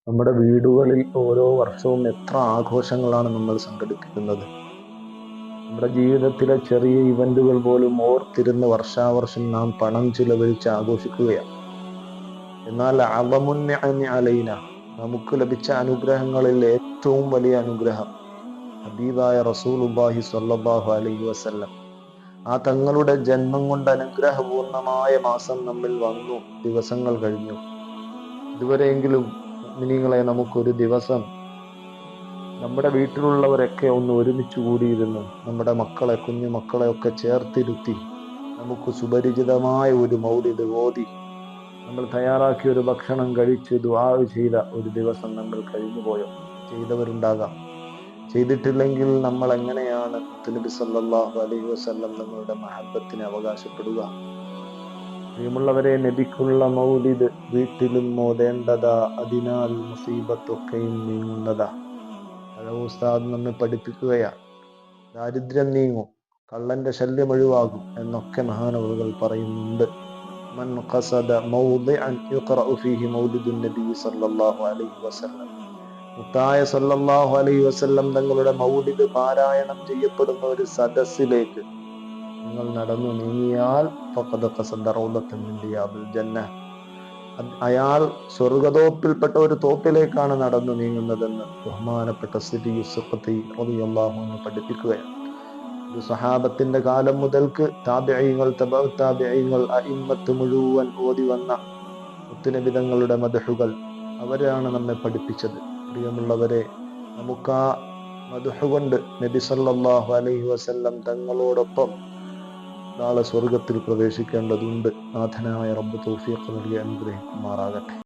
നമ്മുടെ വീടുകളിൽ ഓരോ വർഷവും എത്ര ആഘോഷങ്ങളാണ് നമ്മൾ സംഘടിപ്പിക്കുന്നത്. നമ്മുടെ ജീവിതത്തിലെ ചെറിയ ഇവന്റുകൾ പോലും ഓർത്തിരുന്ന് വർഷാവർഷം നാം പണം ചിലവഴിച്ച് ആഘോഷിക്കുകയാണ്. എന്നാൽ അലൈന, നമുക്ക് ലഭിച്ച അനുഗ്രഹങ്ങളിൽ ഏറ്റവും വലിയ അനുഗ്രഹം ഹബീബായ റസൂലുള്ളാഹി സ്വല്ലല്ലാഹു അലൈഹി വസല്ലം ആ തങ്ങളുടെ ജന്മം കൊണ്ട് അനുഗ്രഹപൂർണമായ മാസം നമ്മിൽ വന്നു, ദിവസങ്ങൾ കഴിഞ്ഞു. ഇതുവരെയെങ്കിലും മുഅ്മിനീങ്ങളെ, നമുക്കൊരു ദിവസം നമ്മുടെ വീട്ടിലുള്ളവരൊക്കെ ഒന്ന് ഒരുമിച്ച് കൂടിയിരുന്ന് നമ്മുടെ മക്കളെ, കുഞ്ഞു മക്കളെ ഒക്കെ ചേർത്തിരുത്തി നമുക്ക് സുപരിചിതമായ ഒരു മൗലിദ് ഓതി നമ്മൾ തയ്യാറാക്കിയ ഒരു ഭക്ഷണം കഴിച്ച് ദുആ ചെയ്ത ഒരു ദിവസം നമ്മൾ കഴിഞ്ഞുപോയോ? ചെയ്തവരുണ്ടാകാം. ചെയ്തിട്ടില്ലെങ്കിൽ നമ്മൾ എങ്ങനെയാണ് മുത്തുനബി സല്ലല്ലാഹു അലൈഹി വസല്ലം തങ്ങളുടെ മഹബത്തിനെ അവകാശപ്പെടുക? പ്രിയമുള്ളവരെ, നബിക്കുള്ള മൗലിദ് വീട്ടിലും മോദേണ്ടതാ, അതിനാൽ മുസീബത്തൊക്കെയും നീങ്ങുന്നതാ. ഉസ്താദ് നമ്മെ പഠിപ്പിക്കുകയാണ്. ദാരിദ്ര്യം നീങ്ങും, കള്ളന്റെ ശല്യം ഒഴിവാകും എന്നൊക്കെ മഹാനവറുകൾ പറയുന്നുണ്ട്. മൻ ഖസദ മൗദിഅൻ യുഖറഉ ഫീഹി മൗലിദുൻ നബി സല്ലല്ലാഹു അലൈഹി വസല്ലം, മുത്തായ സല്ലല്ലാഹു അലൈഹി വസല്ലം തങ്ങളുടെ മൗലിദ് പാരായണം ചെയ്യപ്പെടുന്ന ഒരു സദസ്സിലേക്ക് നിങ്ങൾ നടന്നു നീങ്ങിയാൽ ഫഖദ ഖസദ റൗദത്തൻ മിൻ റിയാദിൽ ജന്ന, അയാൾ സ്വർഗതോപ്പിൽപ്പെട്ട ഒരു തോപ്പിലേക്കാണ് നടന്നു നീങ്ങുന്നതെന്ന് ബഹുമാനപ്പെട്ട സിദി സുഖ്തി റളിയല്ലാഹു അൻഹു പഠിപ്പിക്കുകയാണ്. ഇത് സഹാബത്തിന്റെ കാലം മുതൽക്ക് താബിഈങ്ങൾ, തബഉ താബിഈങ്ങൾ, അഇമ്മത്ത് മുഴുവൻ ഓതി വന്ന മുത്തുനബി തങ്ങളുടെ മദ്ഹുകൾ അവരാണ് നമ്മെ പഠിപ്പിച്ചത്. പ്രിയമുള്ളവരെ, നമുക്ക് ആ മദ്ഹ് കൊണ്ട് നബി സല്ലല്ലാഹു അലൈഹി വസല്ലം തങ്ങളോടൊപ്പം നാളെ സ്വർഗത്തിൽ പ്രവേശിക്കേണ്ടതുണ്ട്. നാഥനായ റബ്ബ് തൗഫീഖ് നൽകി അനുഗ്രഹിക്കുമാറാകട്ടെ.